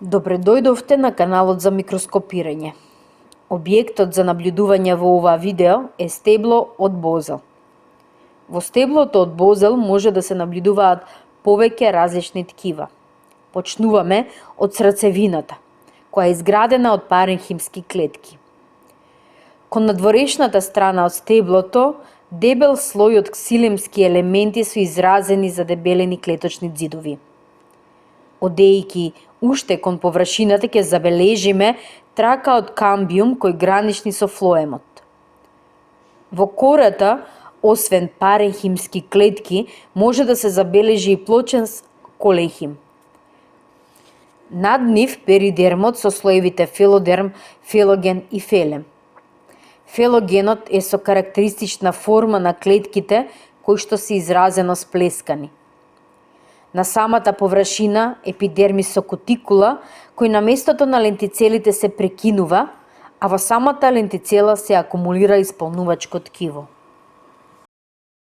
Добре дојдовте на каналот за микроскопирање. Објектот за наблюдување во ова видео е стебло од бозел. Во стеблото од бозел може да се наблюдуваат повеќе различни ткива. Почнуваме од срцевината, која е изградена од паренхимски клетки. Кон надворешната страна од стеблото, дебел слој од ксилемски елементи се изразени задебелени клеточни ѕидови. Одејќи уште кон површината ќе забележиме трака од камбиум кој гранични со флоемот. Во кората, освен паренхимски клетки, може да се забележи и плочен коленхим. Над нив перидермот со слоевите фелодерм, фелоген и фелем. Фелогенот е со карактеристична форма на клетките кои што се изразено сплескани. На самата површина епидермис со кутикула, кој на местото на лентицелите се прекинува, а во самата лентицела се акумулира исполнувачко ткиво.